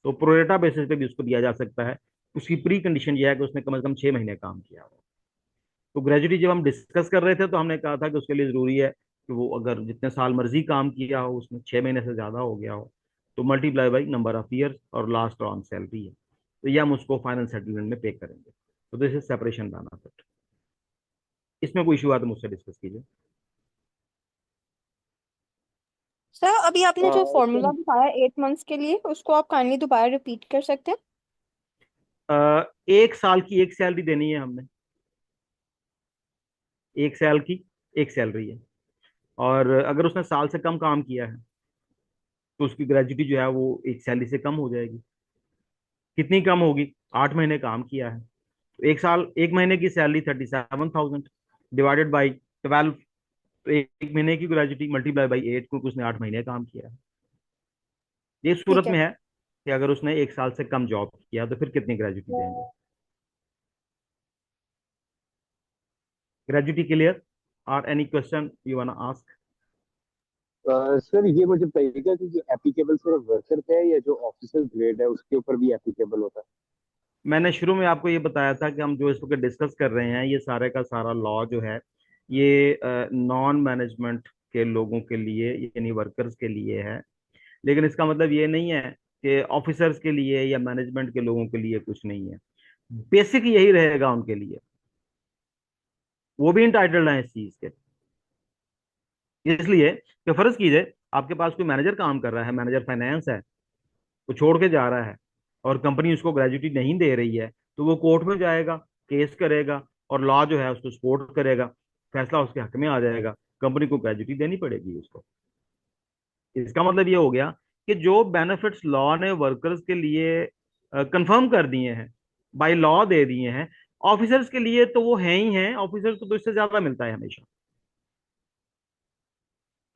तो प्रोरेटा बेसिस पे भी उसको दिया जा सकता है। उसकी प्री कंडीशन ये है कि उसने कम से कम 6 महीने काम किया हो। तो ग्रेजुटी जब हम डिस्कस कर रहे थे तो हमने कहा था कि उसके लिए जरूरी है कि वो अगर जितने साल मर्जी काम किया हो, उसमें 6 महीने से ज्यादा हो गया हो, तो multiply by number of years और लास्ट ऑन सैलरी है, तो ये हम उसको फाइनल सेटलमेंट में पे करेंगे। तो दिस इज सेपरेशन बेनिफिट। इसमें कोई इशू है तो मुझसे डिस्कस कीजिए। सर अभी आपने जो फॉर्मूला सर बताया 8 मंथ्स के लिए, उसको आप काइंडली दोबारा रिपीट कर सकते हैं? एक साल की एक सैलरी देनी है हमने, एक साल की एक सैलरी है। और अगर उसने साल से कम काम किया है तो उसकी ग्रेजुटी जो है वो एक सैलरी से कम हो जाएगी। कितनी कम होगी? 8 महीने काम किया है, तो एक साल, 1 महीने की सैलरी 37,000 डिवाइडेड बाई 12, तो एक महीने की ग्रेजुटी मल्टीप्लाई बाई 8, क्योंकि उसने 8 महीने काम किया है। ये सूरत ठीक है। में है कि अगर उसने एक साल से कम जॉब किया तो फिर कितनी ग्रेजुटी देंगे। Gratuity clear? और any question you want ask? Sir ये मुझे बताइएगा कि ये एप्लीकेबल सिर्फ वर्कर पे है या जो ऑफिसर ग्रेड है उसके ऊपर भी एप्लीकेबल होता मैंने शुरू में आपको ये बताया था कि हम जो इस वक्त डिस्कस कर रहे हैं, ये सारे का सारा लॉ जो है ये नॉन मैनेजमेंट के लोगों के लिए, यानी वर्कर्स के लिए है। लेकिन इसका मतलब ये नहीं है कि ऑफिसर्स के लिए या मैनेजमेंट के लोगों के लिए कुछ नहीं है। बेसिक यही रहेगा उनके लिए, वो भी इंटाइटल्ड हैं इस चीज के। इसलिए कि फर्ज कीजिए आपके पास कोई मैनेजर काम कर रहा है, मैनेजर फाइनेंस है, वो छोड़ के जा रहा है और कंपनी उसको ग्रेजुटी नहीं दे रही है, तो वो कोर्ट में जाएगा, केस करेगा और लॉ जो है उसको सपोर्ट करेगा, फैसला उसके हक में आ जाएगा, कंपनी को ग्रेजुटी देनी पड़ेगी उसको। इसका मतलब ये हो गया कि जो बेनिफिट्स लॉ ने वर्कर्स के लिए कंफर्म कर दिए हैं, बाय लॉ दे दिए हैं, ऑफिसर्स के लिए तो वो हैं ही हैं, ऑफिसर्स को तो इससे ज्यादा मिलता है हमेशा।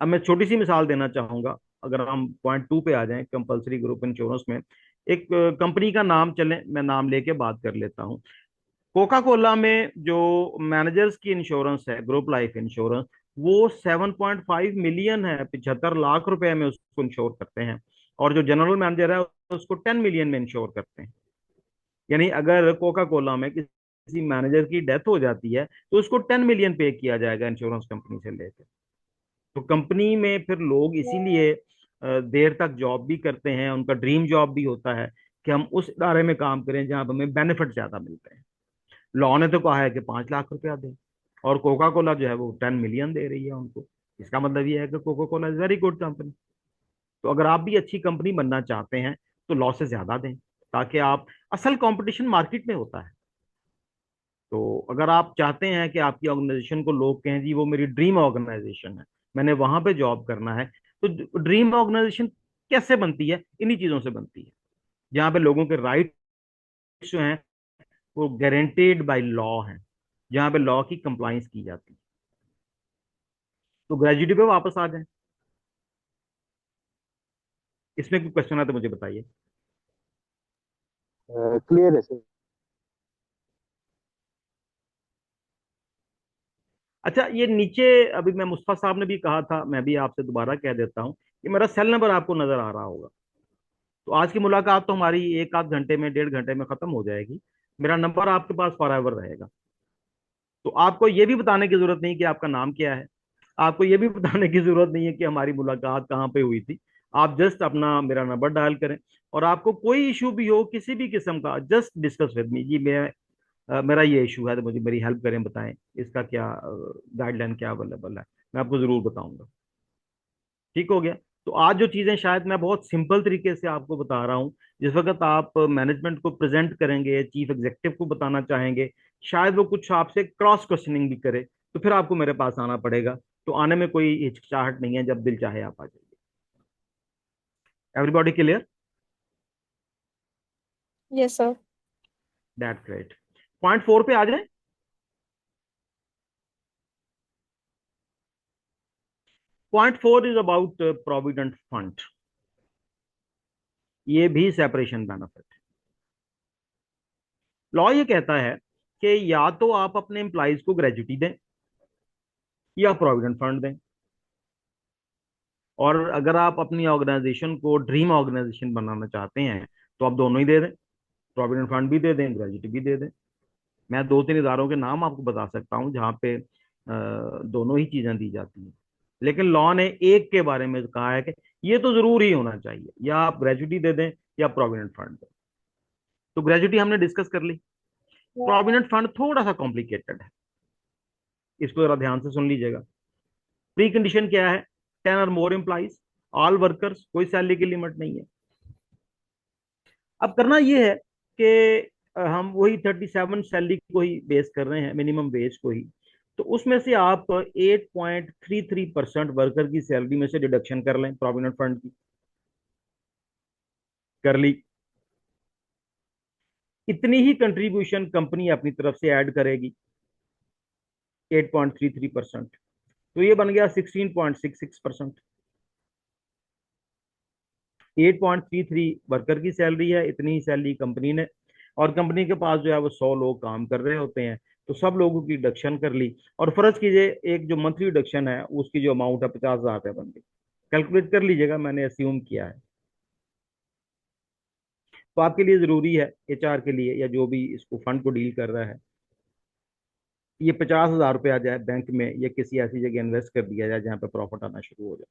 अब मैं छोटी सी मिसाल देना चाहूंगा, अगर हम पॉइंट 2 पे आ जाएं, कंपलसरी ग्रुप इंश्योरेंस में एक कंपनी का नाम चले, मैं नाम लेके बात कर लेता हूं। कोका कोला में जो मैनेजर्स की इंश्योरेंस है, ग्रुप लाइफ इंश्योरेंस, वो 7.5 मिलियन है, 75 लाख रुपए में उसको इंश्योर करते हैं। और जो जनरल मैनेजर है उसको 10 मिलियन में इंश्योर करते हैं। यानी अगर कोका कोला में किसी मैनेजर की डेथ हो जाती है तो उसको 10 मिलियन पे किया जाएगा इंश्योरेंस कंपनी से लेकर। तो कंपनी में फिर लोग इसीलिए देर तक जॉब भी करते हैं, उनका ड्रीम जॉब भी होता है कि हम उस इदारे में काम करें जहां पर हमें बेनिफिट ज्यादा मिलते हैं। लॉ ने तो कहा है कि 5 लाख रुपया दें, और कोका कोला जो है वो 10 मिलियन दे रही है उनको। इसका मतलब ये है कि Coca Cola is very good company. तो अगर आप भी अच्छी कंपनी बनना चाहते हैं तो लॉ से ज्यादा दें, ताकि आप, असल कंपटीशन मार्केट में होता है। तो अगर आप चाहते हैं कि आपकी ऑर्गेनाइजेशन को लोग कहें जी वो मेरी ड्रीम ऑर्गेनाइजेशन है, मैंने वहां पे जॉब करना है, तो ड्रीम ऑर्गेनाइजेशन कैसे बनती है? इन्हीं चीजों से बनती है, जहाँ पे लोगों के राइट्स जो हैं वो गारंटेड बाय लॉ हैं, जहाँ पे लॉ की कंप्लाइंस की जाती है। तो ग्रेजुटी पे वापस आ जाए, इसमें कोई क्वेश्चन है तो मुझे बताइए। क्लियर है सर। अच्छा, ये नीचे अभी मैं, मुस्तफा साहब ने भी कहा था, मैं भी आपसे दोबारा कह देता हूँ कि मेरा सेल नंबर आपको नजर आ रहा होगा। तो आज की मुलाकात तो हमारी 1 आध घंटे में, 1.5 घंटे में खत्म हो जाएगी। मेरा नंबर आपके पास फॉर एवर रहेगा। तो आपको ये भी बताने की जरूरत नहीं कि आपका नाम क्या है, आपको ये भी बताने की जरूरत नहीं है कि हमारी मुलाकात कहाँ पे हुई थी। आप जस्ट अपना मेरा नंबर डायल करें, और आपको कोई इशू भी हो किसी भी किस्म का, जस्ट डिस्कस विद मी जी, मैं मेरा ये इशू है तो मुझे मेरी हेल्प करें, बताएं इसका क्या गाइडलाइन क्या अवेलेबल है, मैं आपको जरूर बताऊंगा। ठीक हो गया? तो आज जो चीजें शायद मैं बहुत सिंपल तरीके से आपको बता रहा हूँ, जिस वक्त आप मैनेजमेंट को प्रेजेंट करेंगे, चीफ एग्जीक्यूटिव को बताना चाहेंगे, शायद वो कुछ आपसे क्रॉस क्वेश्चनिंग भी करे, तो फिर आपको मेरे पास आना पड़ेगा। तो आने में कोई हिचकिचाहट नहीं है, जब दिल चाहे आप आ जाइए। Everybody clear? Yes sir. That's great. Point 4 पे आ जाए। Point 4 is about provident fund. ये भी सेपरेशन बेनिफिट। लॉ ये कहता है कि या तो आप अपने एम्प्लॉयज को ग्रेजुटी दें या प्रोविडेंट फंड दें। और अगर आप अपनी ऑर्गेनाइजेशन को ड्रीम ऑर्गेनाइजेशन बनाना चाहते हैं तो आप दोनों ही दे दें, प्रोविडेंट फंड भी दे दें, ग्रेजुटी भी दे दें। मैं 2-3 इदारों के नाम आपको बता सकता हूं जहां पे दोनों ही चीजें दी जाती हैं। लेकिन लॉ ने एक के बारे में कहा है कि ये तो जरूर ही होना चाहिए, या आप ग्रेजुटी दे दें या प्रोविडेंट फंड दें। तो ग्रेजुटी हमने डिस्कस कर ली। प्रोविडेंट फंड थोड़ा सा कॉम्प्लिकेटेड है, इसको जरा ध्यान से सुन लीजिएगा। प्री कंडीशन क्या है? 10 और मोर एम्प्लॉइज, ऑल वर्कर्स, कोई सैलरी की लिमिट नहीं है। अब करना ये है कि हम वही 37 सैलरी को ही बेस कर रहे हैं, मिनिमम वेज को ही। तो उसमें से आप 8.33% वर्कर की सैलरी में से डिडक्शन कर लें, प्रोविडेंट फंड की। कर ली। इतनी ही कंट्रीब्यूशन कंपनी अपनी तरफ से ऐड करेगी, 8.33%। तो ये बन गया 16.66%। 8.33 वर्कर की सैलरी है, इतनी ही सैलरी कंपनी ने, और कंपनी के पास जो है वो 100 लोग काम कर रहे होते हैं, तो सब लोगों की डिडक्शन कर ली। और फर्ज कीजिए एक जो मंथली डिडक्शन है उसकी जो अमाउंट है 50,000 रुपये बन गई। कैलकुलेट कर लीजिएगा, मैंने अस्यूम किया है। तो आपके लिए जरूरी है, एचआर के लिए या जो भी इसको फंड को डील कर रहा है, ये 50,000 रुपये आ जाए बैंक में या किसी ऐसी जगह इन्वेस्ट कर दिया जाए जहाँ पे प्रॉफिट आना शुरू हो जाए,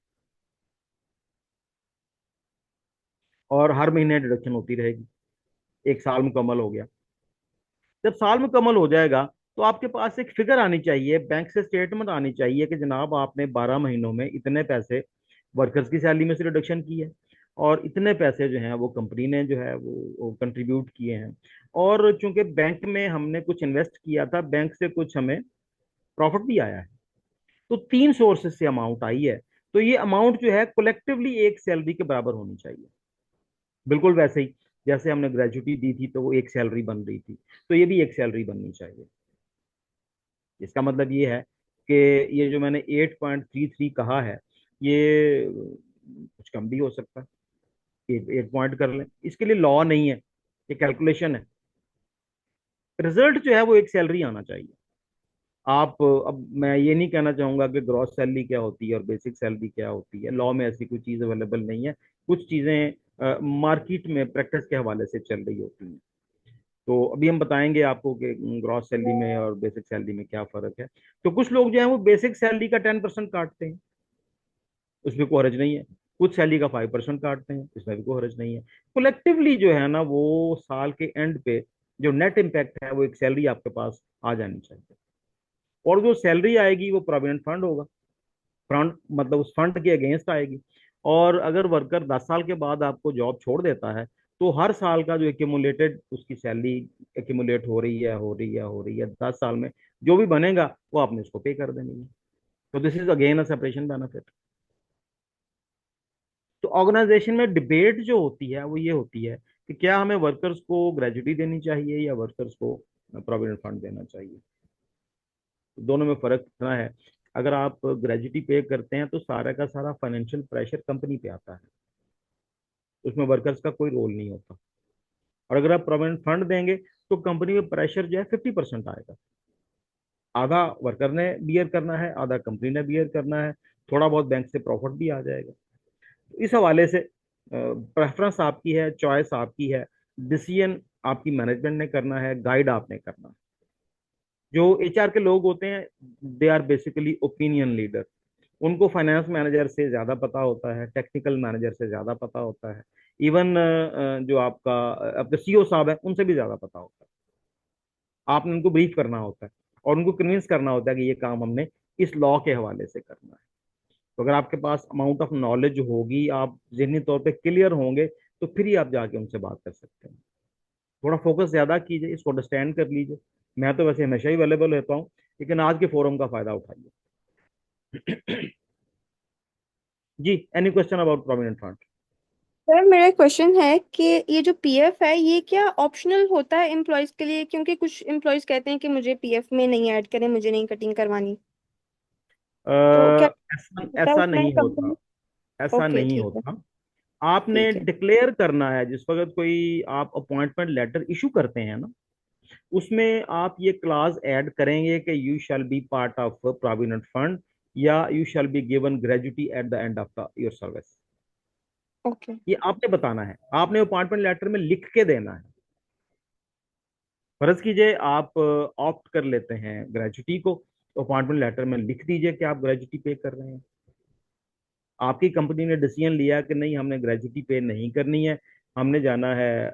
और हर महीने डिडक्शन होती रहेगी। एक साल मुकम्मल हो गया। जब साल मुकम्मल हो जाएगा तो आपके पास एक फिगर आनी चाहिए, बैंक से स्टेटमेंट आनी चाहिए कि जनाब आपने 12 महीनों में इतने पैसे वर्कर्स की सैलरी में से रिडक्शन की है, और इतने पैसे जो हैं वो कंपनी ने जो है वो कंट्रीब्यूट किए हैं। और चूंकि बैंक में हमने कुछ इन्वेस्ट किया था, बैंक से कुछ हमें प्रॉफिट भी आया है, तो 3 सोर्सेस से अमाउंट आई है। तो ये अमाउंट जो है कलेक्टिवली एक सैलरी के बराबर होनी चाहिए। बिल्कुल वैसे ही जैसे हमने ग्रेजुटी दी थी तो वो एक सैलरी बन रही थी, तो ये भी एक सैलरी बननी चाहिए। इसका मतलब ये है कि ये जो मैंने 8.33 कहा है, ये कुछ कम भी हो सकता है। एक पॉइंट कर लें, इसके लिए लॉ नहीं है, ये कैलकुलेशन है। रिजल्ट जो है वो एक सैलरी आना चाहिए। आप अब मैं ये नहीं कहना चाहूंगा कि ग्रॉस सैलरी क्या होती है और बेसिक सैलरी क्या होती है, लॉ में ऐसी कोई चीज़ अवेलेबल नहीं है। कुछ चीज़ें मार्केट में प्रैक्टिस के हवाले से चल रही होती हैं। तो अभी हम बताएंगे आपको कि ग्रॉस सैलरी में और बेसिक सैलरी में क्या फ़र्क है। तो कुछ लोग जो है वो बेसिक सैलरी का 10% काटते हैं, उसमें कोई हर्ज नहीं है। कुछ सैलरी का 5% काटते हैं, इसमें भी कोई हर्ज नहीं है। कलेक्टिवली जो है ना वो साल के एंड पे जो नेट इम्पैक्ट है वो एक सैलरी आपके पास आ जानी चाहिए। और जो सैलरी आएगी वो प्रोविडेंट फंड होगा, फंड मतलब उस फंड के अगेंस्ट आएगी। और अगर वर्कर 10 साल के बाद आपको जॉब छोड़ देता है, तो हर साल का जो एक्यूमुलेटेड उसकी सैलरी एक्यूमुलेट हो रही है, हो रही है, हो रही है, 10 साल में जो भी बनेगा वो आपने उसको पे कर देनी है। तो this is again a separation benefit. तो ऑर्गेनाइजेशन में डिबेट जो होती है वो ये होती है कि क्या हमें वर्कर्स को ग्रेजुटी देनी चाहिए या वर्कर्स को प्रोविडेंट फंड देना चाहिए। दोनों में फर्क इतना है, अगर आप ग्रेजुटी पे करते हैं तो सारा का सारा फाइनेंशियल प्रेशर कंपनी पे आता है, उसमें वर्कर्स का कोई रोल नहीं होता। और अगर आप प्रोविडेंट फंड देंगे तो कंपनी में प्रेशर जो है 50% आएगा। आधा वर्कर ने बियर करना है, आधा कंपनी ने बियर करना है, थोड़ा बहुत बैंक से प्रॉफिट भी आ जाएगा। इस हवाले से प्रेफरेंस आपकी है, चॉइस आपकी है, डिसीजन आपकी मैनेजमेंट ने करना है, गाइड आपने करना है। जो एचआर के लोग होते हैं they are basically opinion leader, उनको फाइनेंस मैनेजर से ज्यादा पता होता है, टेक्निकल मैनेजर से ज्यादा पता होता है, इवन जो आपका आपके सीईओ साहब है उनसे भी ज्यादा पता होता है। आपने उनको ब्रीफ करना होता है और उनको कन्विंस करना होता है कि ये काम हमने इस लॉ के हवाले से करना है। तो अगर आपके पास अमाउंट ऑफ नॉलेज होगी, आप जहनी तौर पे क्लियर होंगे, तो फिर ही आप जाके उनसे बात कर सकते हैं। थोड़ा फोकस ज्यादा कीजिए, इसको अंडरस्टैंड कर लीजिए। मैं तो वैसे हमेशा ही अवेलेबल रहता हूँ, लेकिन आज के फोरम का फायदा उठाइए। जी, any question about provident fund? Sir मेरा क्वेश्चन है कि ये जो पीएफ है ये क्या ऑप्शनल होता है एम्प्लॉयज के लिए, क्योंकि कुछ एम्प्लॉयज कहते हैं कि मुझे पीएफ में नहीं ऐड करें, मुझे नहीं कटिंग करवानी। तो क्या ऐसा होता है ऐसा उसमें नहीं होता, कंपनी? ऐसा ओके नहीं ठीक है। होता। आपने ठीक है। डिक्लेयर करना है जिस वक्त कोई आप अपॉइंटमेंट लेटर इशू करते हैं ना, उसमें आप ये क्लास ऐड करेंगे कि you shall be part of provident fund, या you shall be given gratuity at the end of the your service. Okay. ये आपने बताना है, आपने अपॉइंटमेंट लेटर में लिख के देना है। फर्ज कीजिए आप ऑप्ट कर लेते हैं ग्रेजुटी को, तो अपॉइंटमेंट लेटर में लिख दीजिए कि आप ग्रेजुटी पे कर रहे हैं। आपकी कंपनी ने डिसीजन लिया कि नहीं हमने ग्रेजुटी पे नहीं करनी है, हमने जाना है